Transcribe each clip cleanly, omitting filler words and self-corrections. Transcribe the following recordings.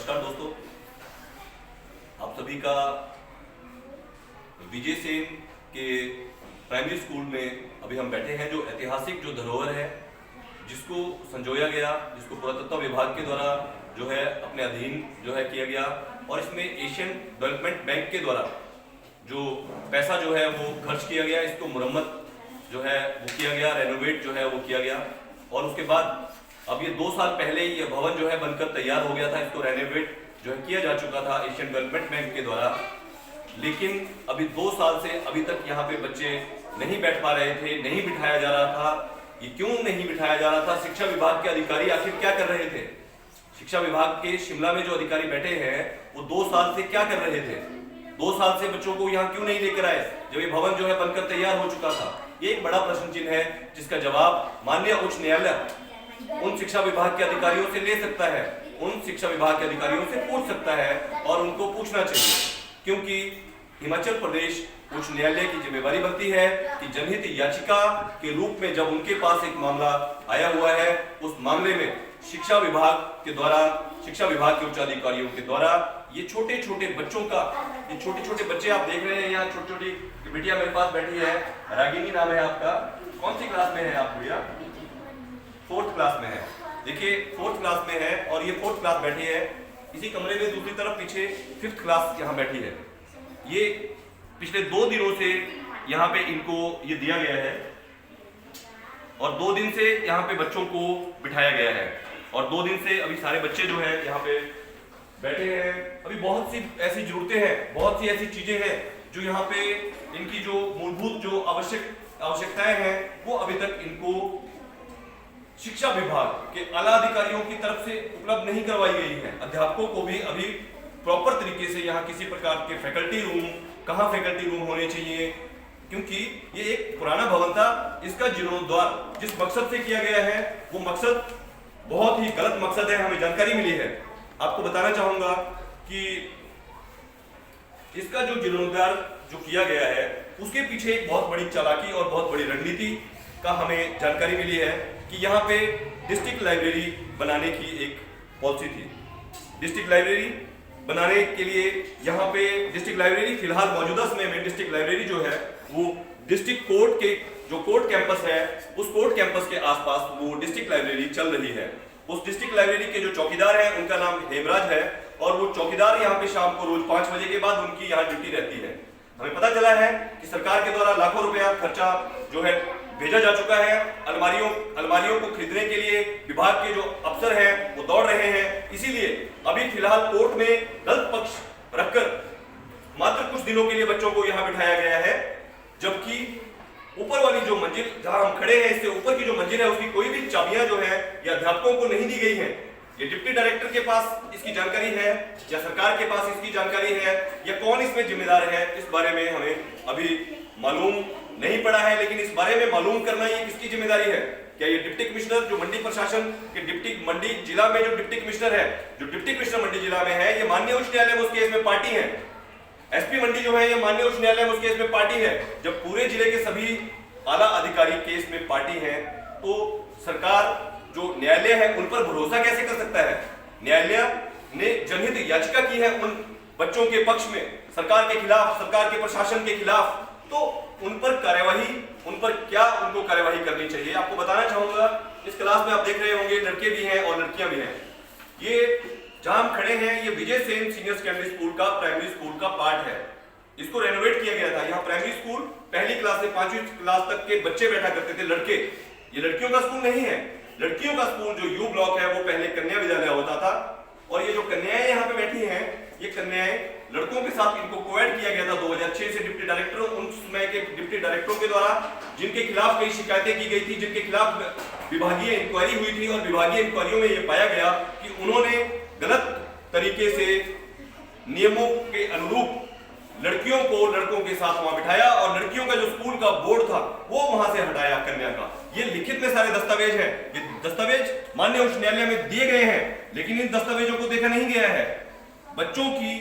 नमस्कार दोस्तों, आप सभी का विजय सेन के प्राइमरी स्कूल में अभी हम बैठे हैं। जो ऐतिहासिक जो धरोहर है जिसको संजोया गया, जिसको पुरातत्व विभाग के द्वारा जो है अपने अधीन जो है किया गया, और इसमें एशियन डेवलपमेंट बैंक के द्वारा जो पैसा जो है वो खर्च किया गया, इसको मुरम्मत जो है वो किया गया, रेनोवेट जो है वो किया गया। और उसके बाद अब ये 2 साल पहले ये भवन जो है बनकर तैयार हो गया था, इसको रेनोवेट जो है किया जा चुका था एशियन डेवलपमेंट बैंक के द्वारा। लेकिन अभी 2 साल से अभी तक यहाँ पे बच्चे नहीं बैठ पा रहे थे, नहीं बिठाया जा रहा था। ये क्यों नहीं बिठाया जा रहा था? शिक्षा विभाग के अधिकारी आखिर क्या कर रहे थे? शिक्षा विभाग के शिमला में जो अधिकारी बैठे हैं वो 2 साल से क्या कर रहे थे? 2 साल से बच्चों को यहाँ क्यों नहीं लेकर आए जब ये भवन जो है बनकर तैयार हो चुका था? ये एक बड़ा प्रश्न चिन्ह है जिसका जवाब माननीय उच्च न्यायालय उन शिक्षा विभाग के अधिकारियों से ले सकता है, उन शिक्षा विभाग के अधिकारियों से पूछ सकता है, और उनको पूछना चाहिए, क्योंकि हिमाचल प्रदेश उच्च न्यायालय की जिम्मेवारी बनती है कि जनहित याचिका के रूप में जब उनके पास एक मामला आया हुआ है, उस मामले में शिक्षा विभाग के द्वारा, शिक्षा विभाग के उच्च अधिकारियों के द्वारा ये छोटे छोटे बच्चों का, ये छोटे छोटे बच्चे आप देख रहे हैं यहाँ, छोटी छोटी बिटिया मेरे पास बैठी है, रागिनी नाम है आपका, कौन सी क्लास में है आप भैया? 4th क्लास में है। देखिए 4th क्लास में है और ये 4th क्लास बैठी है। इसी कमरे में दूसरी तरफ पीछे 5th क्लास यहाँ बैठी है। ये पिछले 2 दिनों से यहाँ पे इनको ये दिया गया है और 2 दिन से यहाँ पे बच्चों को बिठाया गया है, और 2 दिन से अभी सारे बच्चे जो है यहाँ पे बैठे हैं। अभी बहुत सी ऐसी जरूरतें हैं, बहुत सी ऐसी चीजें हैं जो यहाँ पे इनकी जो मूलभूत जो आवश्यकताएं हैं वो अभी तक इनको शिक्षा विभाग के आला अधिकारियों की तरफ से उपलब्ध नहीं करवाई गई है। अध्यापकों को भी अभी प्रॉपर तरीके से यहाँ किसी प्रकार के फैकल्टी रूम, कहाँ फैकल्टी रूम होने चाहिए, क्योंकि ये एक पुराना भवन था, इसका जीर्णोद्धार जिस मकसद से किया गया है वो मकसद बहुत ही गलत मकसद है, हमें जानकारी मिली है। आपको बताना चाहूंगा कि इसका जो जीर्णोद्धार जो किया गया है उसके पीछे एक बहुत बड़ी चालाकी और बहुत बड़ी रणनीति का हमें जानकारी मिली है कि यहाँ पे डिस्ट्रिक्ट लाइब्रेरी बनाने की एक पॉलिसी थी। डिस्ट्रिक्ट लाइब्रेरी बनाने के लिए यहाँ पे डिस्ट्रिक्ट लाइब्रेरी फिलहाल मौजूदा समय में डिस्ट्रिक्ट लाइब्रेरी जो है वो डिस्ट्रिक्ट कोर्ट के जो कोर्ट कैंपस है उस कोर्ट कैंपस के आसपास वो डिस्ट्रिक्ट लाइब्रेरी चल रही है। उस डिस्ट्रिक्ट लाइब्रेरी के जो चौकीदार हैं उनका नाम हेमराज है, और वो चौकीदार यहाँ पे शाम को रोज 5 बजे के बाद उनकी यहाँ ड्यूटी रहती है। हमें पता चला है कि सरकार के द्वारा लाखों रुपया खर्चा जो है भेजा जा चुका है। अलमारियों को खरीदने के लिए विभाग के जो अफसर हैं वो दौड़ रहे हैं, इसीलिए अभी फिलहाल कोर्ट में गलत पक्ष रखकर मात्र कुछ दिनों के लिए बच्चों को यहाँ बिठाया गया है, जबकि ऊपर वाली जो मंजिल जहां हम खड़े हैं इससे ऊपर की जो मंजिल है उसकी कोई भी चाबियां जो है ये अध्यापकों को नहीं दी गई है। ये डिप्टी डायरेक्टर के पास इसकी जानकारी है या सरकार के पास इसकी जानकारी है या कौन इसमें जिम्मेदार है, इस बारे में हमें अभी मालूम नहीं पड़ा है। लेकिन इस बारे में मालूम करना ये किसकी जिम्मेदारी है? क्या ये डिप्टी कमिश्नर जो मंडी प्रशासन के मंडी जिला में जो डिप्टी कमिश्नर है, जो डिप्टी कमिश्नर मंडी जिला में है, ये माननीय उच्च न्यायालय में उस केस में पार्टी है। एसपी मंडी जो है ये माननीय उच्च न्यायालय में उस केस में पार्टी है। जब पूरे जिले के सभी आला अधिकारी केस में पार्टी हैं, तो सरकार जो न्यायालय है उन पर भरोसा कैसे कर सकता है? न्यायालय ने जनहित याचिका की है उन बच्चों के पक्ष में, सरकार के खिलाफ, सरकार के प्रशासन के खिलाफ, तो उन पर कार्यवाही, उन पर क्या उनको कार्यवाही करनी चाहिए? आपको बताना चाहूंगा, इस क्लास में आप देख रहे होंगे लड़के भी हैं और लड़कियां भी हैं। ये जहां हम खड़े हैं ये Vijay Sen senior secondary school का प्राइमरी स्कूल का पार्ट है। इसको रेनोवेट किया गया था। यहाँ प्राइमरी स्कूल 1ली क्लास से 5वीं क्लास तक के बच्चे बैठा करते थे, लड़के। ये लड़कियों का स्कूल नहीं है। लड़कियों का स्कूल जो यू ब्लॉक है वो पहले कन्या विद्यालय होता था, और ये जो कन्याएं यहाँ पे बैठी हैं ये कन्याएं लड़कों के साथ इनको कोएड किया गया था 2006 से डिप्टी डायरेक्टर, उन समय के डिप्टी डायरेक्टरों के द्वारा, जिनके खिलाफ कई शिकायतें की गई थी, जिनके खिलाफ विभागीय इंक्वायरी हुई थी, और विभागीय इंक्वायरियों में ये पाया गया कि उन्होंने गलत तरीके से नियमों के अनुरूप लड़कियों को लड़कों के साथ वहां बिठाया, और लड़कियों का जो स्कूल का बोर्ड था वो वहां से हटाया कन्या का। ये लिखित में सारे दस्तावेज हैं, ये दस्तावेज माननीय उच्च न्यायालय में दिए गए हैं, लेकिन इन दस्तावेजों को देखा नहीं गया है। बच्चों की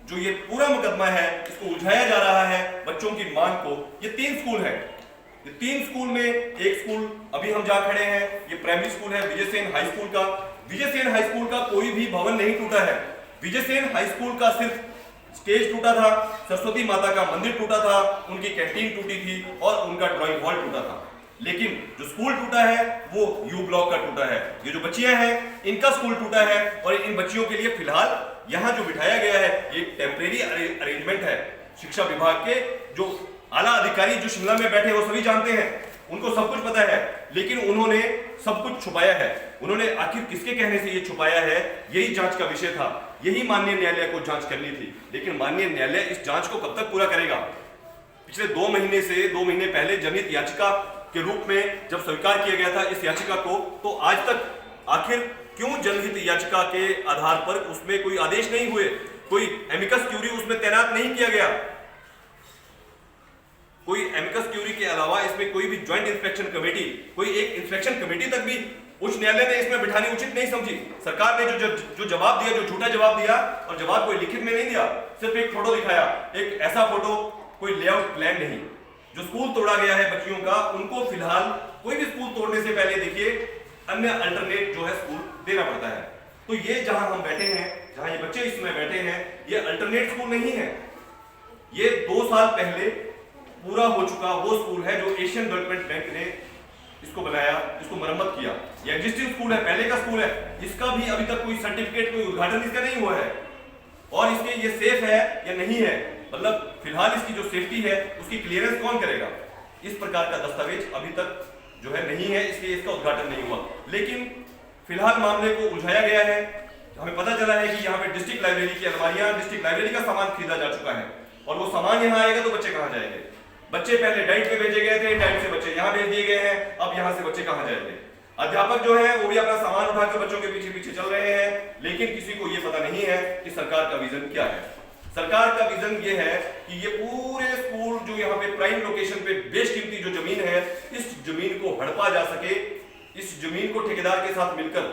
जो ये पूरा मुकदमा है इसको उलझाया जा रहा है बच्चों की मांग को। ये 3 स्कूल है, ये 3 स्कूल में एक स्कूल अभी हम जहां खड़े हैं ये प्राइमरी स्कूल है विजय सेन हाई स्कूल का। विजय सेन हाई स्कूल का कोई भी भवन नहीं टूटा है। विजय सेन हाई स्कूल का सिर्फ स्टेज टूटा था, सरस्वती माता का मंदिर टूटा था, उनकी कैंटीन टूटी थी और उनका ड्राइंग हॉल टूटा था। लेकिन जो स्कूल टूटा है वो यू ब्लॉक का टूटा है। ये जो बच्चियां हैं इनका स्कूल टूटा है और इन बच्चियों के लिए फिलहाल यहाँ जो बिठाया गया है ये टेम्परेरी अरेंजमेंट है। शिक्षा विभाग के जो आला अधिकारी जो शिमला में बैठे वो सभी जानते हैं, उनको सब कुछ पता है, लेकिन उन्होंने सब कुछ छुपाया है। उन्होंने आखिर किसके कहने से ये छुपाया है, यही जांच का विषय था, यही माननीय न्यायालय को जांच करनी थी। लेकिन माननीय न्यायालय इस जांच को कब तक पूरा करेगा? पिछले 2 महीने पहले जनहित याचिका के रूप में जब स्वीकार किया गया था इस याचिका को, तो आज तक आखिर क्यों जनहित याचिका के आधार पर उसमें कोई आदेश नहीं हुए, कोई एमिकस क्यूरी उसमें तैनात नहीं किया गया? कोई एमिकस क्यूरी के अलावा इसमें कोई भी ज्वाइंट इंस्पेक्शन कमेटी, कोई एक इंस्पेक्शन कमेटी तक भी उच्च न्यायालय ने इसमें बिठानी उचित नहीं समझी। सरकार ने जो जवाब दिया, जो झूठा जवाब दिया, और जवाब कोई लिखित में नहीं दिया, सिर्फ एक फोटो दिखाया, एक ऐसा फोटो, कोई लेआउट प्लान नहीं। जो स्कूल तोड़ा गया है बच्चियों का, उनको फिलहाल कोई भी स्कूल तोड़ने से पहले देखिए अन्य अल्टरनेट जो है स्कूल देना पड़ता है। तो ये जहां हम बैठे हैं, जहां ये बच्चे इस समय बैठे हैं, ये अल्टरनेट स्कूल नहीं है। ये 2 साल पहले पूरा हो चुका वो स्कूल है जो एशियन डेवलपमेंट बैंक ने इसको बनाया, इसको मरम्मत किया। ये एग्जिस्टिंग स्कूल है, पहले का स्कूल है, इसका भी अभी तक कोई सर्टिफिकेट, कोई उद्घाटन इसका नहीं हुआ है। और इसके ये सेफ है या नहीं है, मतलब फिलहाल इसकी जो सेफ्टी है उसकी क्लियरेंस कौन करेगा, इस प्रकार का दस्तावेज अभी तक जो है नहीं है, इसलिए इसका उद्घाटन नहीं हुआ। लेकिन फिलहाल मामले को उलझाया गया है। हमें पता चला है कि यहाँ पे डिस्ट्रिक्ट लाइब्रेरी की अलमारियां, डिस्ट्रिक्ट लाइब्रेरी का सामान खरीदा जा चुका है, और वो सामान यहाँ आएगा तो बच्चे कहाँ जाएंगे? बच्चे पहले डाइट पे भेजे गए थे, डाइट से बच्चे यहाँ भेज दिए गए हैं, अब यहाँ से बच्चे कहाँ जाएंगे? अध्यापक जो है वो भी अपना सामान उठाकर बच्चों के पीछे पीछे चल रहे हैं, लेकिन किसी को ये पता नहीं है कि सरकार का विजन क्या है। सरकार का विजन ये है कि ये पूरे स्कूल जो यहाँ पे प्राइम लोकेशन पे बेशकीमती जो जमीन है, इस जमीन को हड़पा जा सके, इस जमीन को ठेकेदार के साथ मिलकर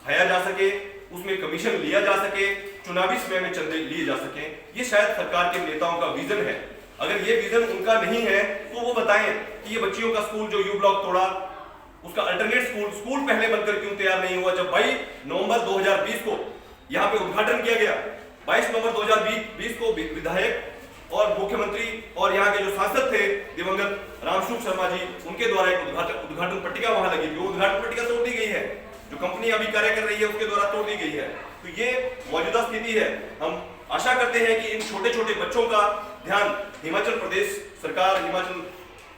खाया जा सके, उसमें कमीशन लिया जा सके, चुनावी समय में चंदे लिए जा सके। ये शायद सरकार के नेताओं का विजन है। अगर ये विजन उनका नहीं है तो वो बताएं कि ये बच्चियों का स्कूल जो यू ब्लॉक तोड़ा, उसका अल्टरनेट स्कूल पहले बनकर क्यों तैयार नहीं हुआ? जब 22 नवंबर 2020 को यहाँ पे उद्घाटन किया गया, 22 नवंबर 2020 को विधायक और मुख्यमंत्री और यहाँ के जो सांसद थे दिवंगत रामस्वरूप शर्मा जी, उनके द्वारा एक उद्घाटन पट्टिका वहां लगी थी। वो उद्घाटन पट्टिका तोड़ दी गई है, जो कंपनी अभी कार्य कर रही है उसके द्वारा तोड़ दी गई है। तो ये मौजूदा स्थिति है। हम आशा करते हैं कि इन छोटे छोटे बच्चों का ध्यान हिमाचल प्रदेश सरकार, हिमाचल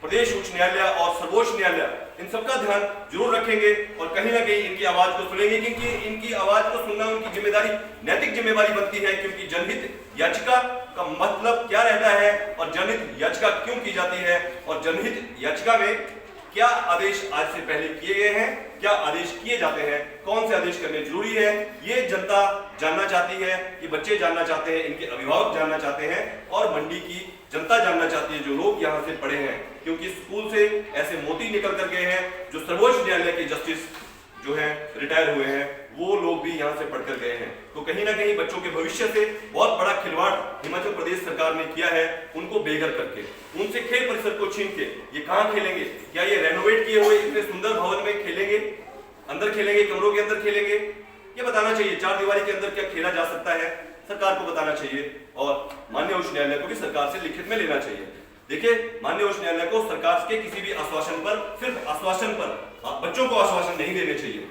प्रदेश उच्च न्यायालय और सर्वोच्च न्यायालय इन सबका ध्यान जरूर रखेंगे और कहीं ना कहीं इनकी आवाज को सुनेंगे, क्योंकि इनकी आवाज को सुनना उनकी जिम्मेदारी, नैतिक जिम्मेदारी बनती है। क्योंकि जनहित याचिका का मतलब क्या रहता है और जनहित याचिका क्यों की जाती है, और जनहित याचिका में क्या आदेश आज से पहले किए गए हैं, क्या आदेश किए जाते हैं, कौन से आदेश करने जरूरी है, ये जनता जानना चाहती है, ये बच्चे जानना चाहते हैं, इनके अभिभावक जानना चाहते हैं और मंडी की जनता जानना चाहती है, जो लोग यहाँ से पढ़े हैं। क्योंकि स्कूल से ऐसे मोती निकल कर गए हैं, जो सर्वोच्च न्यायालय के जस्टिस जो हैं रिटायर हुए हैं, वो लोग भी यहाँ से पढ़कर गए हैं। तो कहीं ना कहीं बच्चों के भविष्य से बहुत बड़ा खिलवाड़ हिमाचल प्रदेश सरकार ने किया है, उनको बेघर करके, उनसे खेल परिसर को छीन के। ये कहाँ खेलेंगे? क्या ये रेनोवेट किए हुए इतने सुंदर भवन में खेलेंगे? अंदर खेलेंगे, कमरों के अंदर खेलेंगे? ये बताना चाहिए। 4 दीवारी के अंदर क्या खेला जा सकता है, सरकार को बताना चाहिए और माननीय उच्च न्यायालय को भी सरकार से लिखित में लेना चाहिए। देखिए, माननीय उच्च न्यायालय को सरकार के किसी भी आश्वासन पर, सिर्फ आश्वासन पर, बच्चों को आश्वासन नहीं देने चाहिए।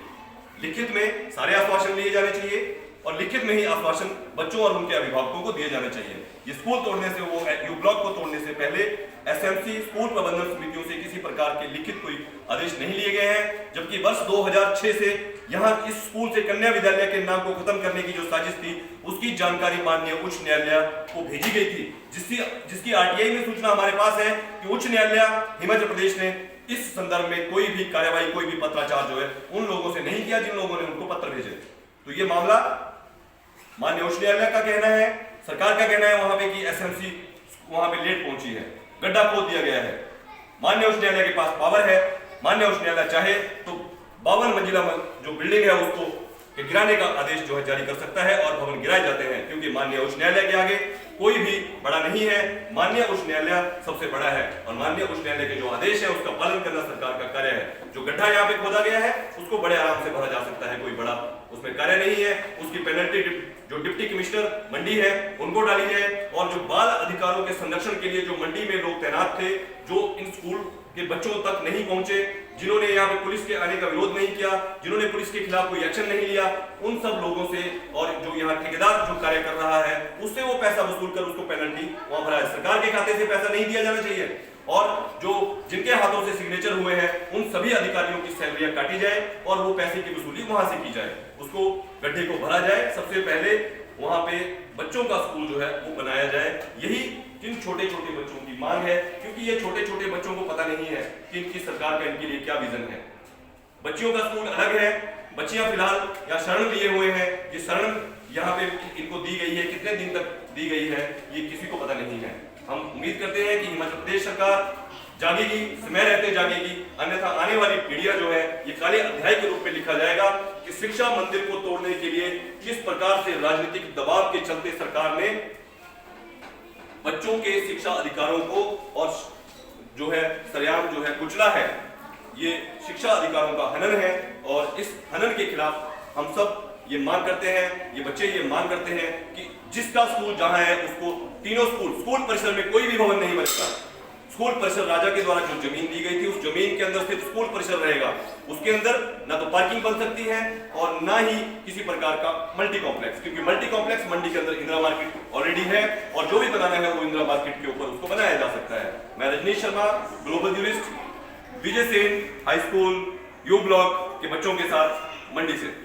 लिखित में सारे आश्वासन लिए जाने चाहिए और लिखित में ही आश्वासन बच्चों और उनके अभिभावकों को दिए जाने चाहिए। ये स्कूल तोड़ने से, वो यू ब्लॉक को तोड़ने से पहले एसएमसी स्कूल प्रबंधन समितियों से किसी प्रकार के लिखित कोई आदेश नहीं लिए गए हैं। जबकि वर्ष 2006 से यहाँ इस स्कूल से कन्या विद्यालय के नाम को खत्म करने की जो साजिश थी, उसकी जानकारी माननीय उच्च न्यायालय को भेजी गई थी, जिसकी आरटीआई में सूचना हमारे पास है कि उच्च न्यायालय हिमाचल प्रदेश ने इस संदर्भ में कोई भी कार्यवाही, कोई भी पत्राचार जो है उन लोगों से नहीं किया जिन लोगों ने उनको पत्र भेजे। तो ये मामला माननीय उच्च न्यायालय का कहना है, सरकार का कहना है वहां पे कि एसएमसी वहां पे लेट पहुंची है, गड्ढा खोद दिया गया है। माननीय उच्च न्यायालय के पास पावर है, माननीय उच्च न्यायालय चाहे तो 52 मंजिला जो बिल्डिंग है उसको गिराने का आदेश जो है जारी कर सकता है और भवन गिराए जाते हैं, क्योंकि माननीय उच्च न्यायालय के आगे कोई भी बड़ा नहीं है। माननीय उच्च न्यायालय सबसे बड़ा है और माननीय उच्च न्यायालय के जो आदेश है उसका पालन करना सरकार का कार्य है। जो गड्ढा यहाँ पे खोदा गया है उसको बड़े आराम से भरा जा सकता है, कोई बड़ा उसमें कार्य नहीं है। उसकी पेनल्टी जो डिप्टी कमिश्नर मंडी है उनको डाली जाए, और जो बाल अधिकारों के संरक्षण के लिए जो मंडी में लोग तैनात थे, जो इन स्कूल के बच्चों तक नहीं पहुंचे, जिन्होंने यहाँ पे पुलिस के आने का विरोध नहीं किया, जिन्होंने पुलिस के खिलाफ कोई एक्शन नहीं लिया, उन सब लोगों से, और जो यहाँ ठेकेदार जो कार्य कर रहा है उससे वो पैसा वसूल कर उसको पेनल्टी वहां भरा है। सरकार के खाते से पैसा नहीं दिया जाना चाहिए, और जो जिनके हाथों से सिग्नेचर हुए हैं उन सभी अधिकारियों की सैलरियां काटी जाए और वो पैसे की वसूली वहां से की जाए, उसको गड्ढे को भरा जाए। सबसे पहले वहां पे बच्चों का स्कूल जो है वो बनाया जाए। यही जिन छोटे छोटे बच्चों की मांग है, क्योंकि ये छोटे छोटे बच्चों को पता नहीं है कि इनकी सरकार का इनके लिए क्या विजन है। बच्चियों का स्कूल अलग है, बच्चियां फिलहाल यहाँ शरण लिए हुए हैं, ये शरण यहाँ पे इनको दी गई है, कितने दिन तक दी गई है ये किसी को पता नहीं है। हम उम्मीद करते हैं कि हिमाचल प्रदेश सरकार जागेगी, समय रहते जागेगी, अन्यथा आने वाली पीढ़ियां जो है ये काले अध्याय के रूप में लिखा जाएगा कि शिक्षा मंदिर को तोड़ने के लिए किस प्रकार से राजनीतिक दबाव के चलते सरकार ने बच्चों के शिक्षा अधिकारों को और जो है सरेआम जो है कुचला है। ये शिक्षा अधिकारों का हनन है, और इस हनन के खिलाफ हम सब ये मांग करते हैं, ये बच्चे ये मांग करते हैं कि जिसका स्कूल जहां है उसको तीनों स्कूल परिसर में कोई भी भवन नहीं बनेगा। स्कूल परिसर राजा के द्वारा जो जमीन दी गई थी उस जमीन के अंदर सिर्फ स्कूल परिसर रहेगा, उसके अंदर ना तो पार्किंग बन सकती है और ना ही किसी प्रकार का मल्टी कॉम्प्लेक्स, क्योंकि मल्टी कॉम्प्लेक्स मंडी के अंदर इंदिरा मार्केट ऑलरेडी है और जो भी बनाना है वो इंदिरा मार्केट के ऊपर उसको बनाया जा सकता है। मैं Rajneesh Sharma, global jurist, Vijay Sen high school U block के बच्चों के साथ मंडी से।